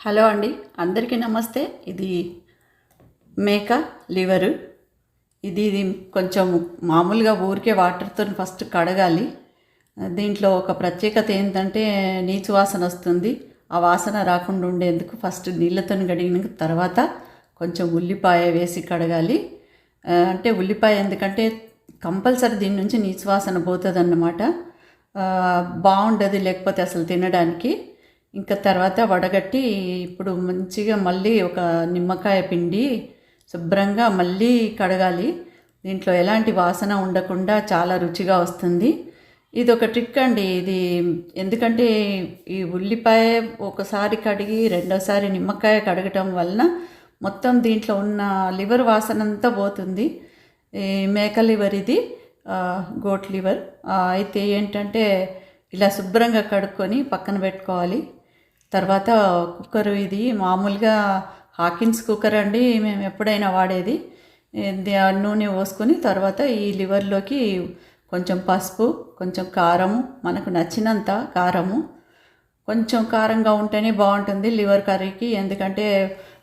Hello అండి, అందరికీ నమస్తే. ఇది మేక లివరు. ఇది కొంచెం మామూలుగా ఊరికే వాటర్తో ఫస్ట్ కడగాలి. దీంట్లో ఒక ప్రత్యేకత ఏంటంటే నీచు వాసన వస్తుంది. ఆ వాసన రాకుండా ఉండేందుకు ఫస్ట్ నీళ్ళతో కడిగిన తర్వాత కొంచెం ఉల్లిపాయ వేసి కడగాలి. అంటే ఉల్లిపాయ ఎందుకంటే కంపల్సరీ దీని నుంచి నీచు వాసన పోతుంది అన్నమాట. బాగుండదు లేకపోతే అసలు తినడానికి. ఇంకా తర్వాత వడగట్టి ఇప్పుడు మంచిగా మళ్ళీ ఒక నిమ్మకాయ పిండి శుభ్రంగా మళ్ళీ కడగాలి. దీంట్లో ఎలాంటి వాసన ఉండకుండా చాలా రుచిగా వస్తుంది. ఇది ఒక ట్రిక్ అండి. ఇది ఎందుకంటే ఈ ఉల్లిపాయ ఒకసారి కడిగి రెండోసారి నిమ్మకాయ కడగటం వలన మొత్తం దీంట్లో ఉన్న లివర్ వాసన అంతా పోతుంది. ఈ మేక లివర్ ఇది, గోట్ లివర్. అయితే ఏంటంటే ఇలా శుభ్రంగా కడుక్కొని పక్కన పెట్టుకోవాలి. తర్వాత కుక్కరు ఇది మామూలుగా హాకిన్స్ కుక్కర్ అండి, మేము ఎప్పుడైనా వాడేది. నూనె పోసుకొని తర్వాత ఈ లివర్లోకి కొంచెం పసుపు, కొంచెం కారము, మనకు నచ్చినంత కారము. కొంచెం కారంగా ఉంటేనే బాగుంటుంది లివర్ కర్రీకి. ఎందుకంటే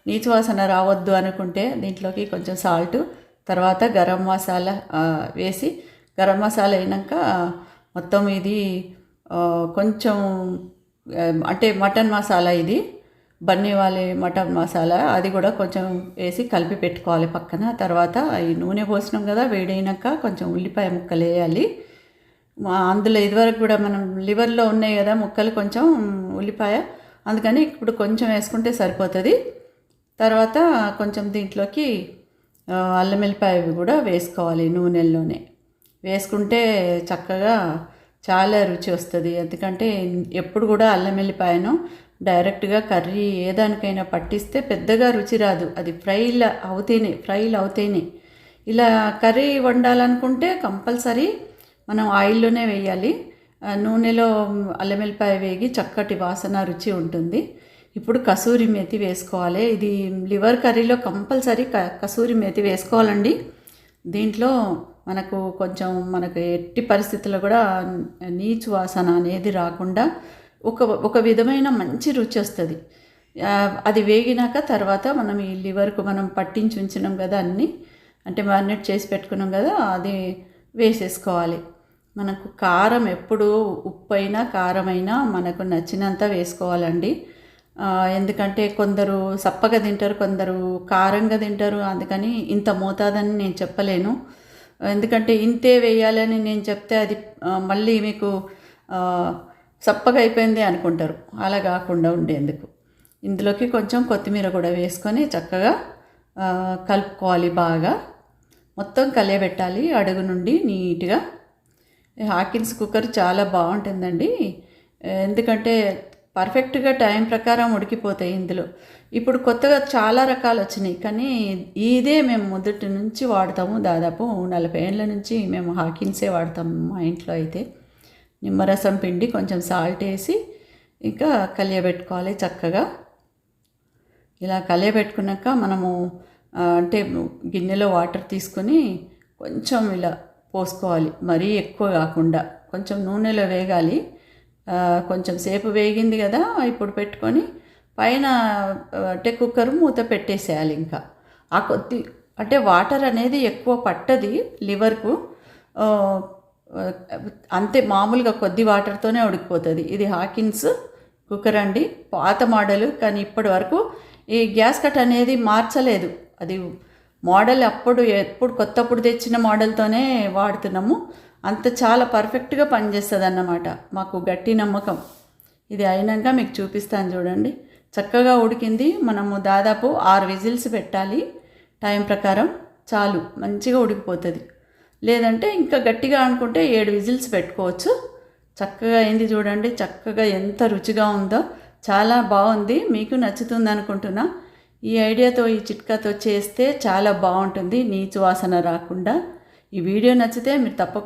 నీచు వాసన రావద్దు అనుకుంటే దీంట్లోకి కొంచెం సాల్ట్, తర్వాత గరం మసాలా వేసి, గరం మసాలా అయినాక మొత్తం ఇది కొంచెం అంటే మటన్ మసాలా, ఇది బన్నీవాలే మటన్ మసాలా, అది కూడా కొంచెం వేసి కలిపి పెట్టుకోవాలి పక్కన. తర్వాత ఈ నూనె పోసినాం కదా, వేడైనాక కొంచెం ఉల్లిపాయ ముక్కలు వేయాలి. అందులో ఇదివరకు కూడా మనం లివర్లో ఉన్నాయి కదా ముక్కలు, కొంచెం ఉల్లిపాయ, అందుకని ఇప్పుడు కొంచెం వేసుకుంటే సరిపోతుంది. తర్వాత కొంచెం దీంట్లోకి అల్లం వెల్లిపాయ కూడా వేసుకోవాలి. నూనెల్లోనే వేసుకుంటే చక్కగా చాలా రుచి వస్తుంది. ఎందుకంటే ఎప్పుడు కూడా అల్లం వెల్లిపాయను డైరెక్ట్గా కర్రీ ఏదానికైనా పట్టిస్తే పెద్దగా రుచి రాదు. అది ఫ్రైలు అవుతేనే. ఇలా కర్రీ వండాలనుకుంటే కంపల్సరీ మనం ఆయిల్లోనే వేయాలి. నూనెలో అల్లం వెల్లిపాయ వేగి చక్కటి వాసన రుచి ఉంటుంది. ఇప్పుడు కసూరి మేతి వేసుకోవాలి. ఇది లివర్ కర్రీలో కంపల్సరీ కసూరి మేతి వేసుకోవాలండి. దీంట్లో మనకు ఎట్టి పరిస్థితుల్లో కూడా నీచు వాసన అనేది రాకుండా ఒక విధమైన మంచి రుచి వస్తుంది. అది వేగినాక తర్వాత మనం ఈ లివర్కు మనం పట్టించి ఉంచినాం కదా అన్నీ, అంటే మ్యారినేట్ చేసి పెట్టుకున్నాం కదా, అది వేసేసుకోవాలి. మనకు కారం ఎప్పుడు ఉప్పు అయినా కారమైనా మనకు నచ్చినంత వేసుకోవాలండి. ఎందుకంటే కొందరు సప్పగా తింటారు, కొందరు కారంగా తింటారు. అందుకని ఇంత మోతాదని నేను చెప్పలేను. ఎందుకంటే ఇంతే వేయాలని నేను చెప్తే అది మళ్ళీ మీకు సప్పగా అయిపోయింది అనుకుంటారు. అలా కాకుండా ఉండేందుకు ఇందులోకి కొంచెం కొత్తిమీర కూడా వేసుకొని చక్కగా కలుపుకోవాలి. బాగా మొత్తం కలియబెట్టాలి అడుగు నుండి నీట్గా. హాకిన్స్ కుక్కర్ చాలా బాగుంటుందండి. ఎందుకంటే పర్ఫెక్ట్గా టైం ప్రకారం ఉడికిపోతాయి ఇందులో. ఇప్పుడు కొత్తగా చాలా రకాలు వచ్చినాయి, కానీ ఇదే మేము మొదటి నుంచి వాడతాము. దాదాపు 40 ఏళ్ళ నుంచి మేము హాకిన్సే వాడతాము మా ఇంట్లో. అయితే నిమ్మరసం పిండి కొంచెం సాల్ట్ వేసి ఇంకా కలియబెట్టుకోవాలి చక్కగా. ఇలా కలియబెట్టుకున్నాక మనము అంటే గిన్నెలో వాటర్ తీసుకొని కొంచెం ఇలా పోసుకోవాలి. మరీ ఎక్కువ కాకుండా కొంచెం నూనెలో వేగాలి. కొంచెం సేపు వేగింది కదా, ఇప్పుడు పెట్టుకొని పైన అంటే కుక్కర్ మూత పెట్టేసేయాలి. ఇంకా అంటే వాటర్ అనేది ఎక్కువ పట్టది లివర్కు, అంతే మామూలుగా కొద్ది వాటర్తోనే ఉడికిపోతుంది. ఇది హాకిన్స్ కుక్కర్ అండి, పాత మోడలు. కానీ ఇప్పటి వరకు ఈ గ్యాస్ కట్ అనేది మార్చలేదు. అది మోడల్ ఎప్పుడు కొత్తప్పుడు తెచ్చిన మోడల్తోనే వాడుతున్నాము. అంత చాలా పర్ఫెక్ట్గా పనిచేస్తుంది అన్నమాట. మాకు గట్టి నమ్మకం. ఇది అయినాక మీకు చూపిస్తాను చూడండి. చక్కగా ఉడికింది. మనము దాదాపు 6 విజిల్స్ పెట్టాలి టైం ప్రకారం, చాలు మంచిగా ఉడికిపోతుంది. లేదంటే ఇంకా గట్టిగా అనుకుంటే 7 విజిల్స్ పెట్టుకోవచ్చు. చక్కగా అయింది చూడండి. చక్కగా ఎంత రుచిగా ఉందో, చాలా బాగుంది. మీకు నచ్చుతుంది అనుకుంటున్నా. ఈ ఐడియాతో, ఈ చిట్కాతో చేస్తే చాలా బాగుంటుంది, నీచు వాసన రాకుండా. ఈ వీడియో నచ్చితే మీరు తప్పకుండా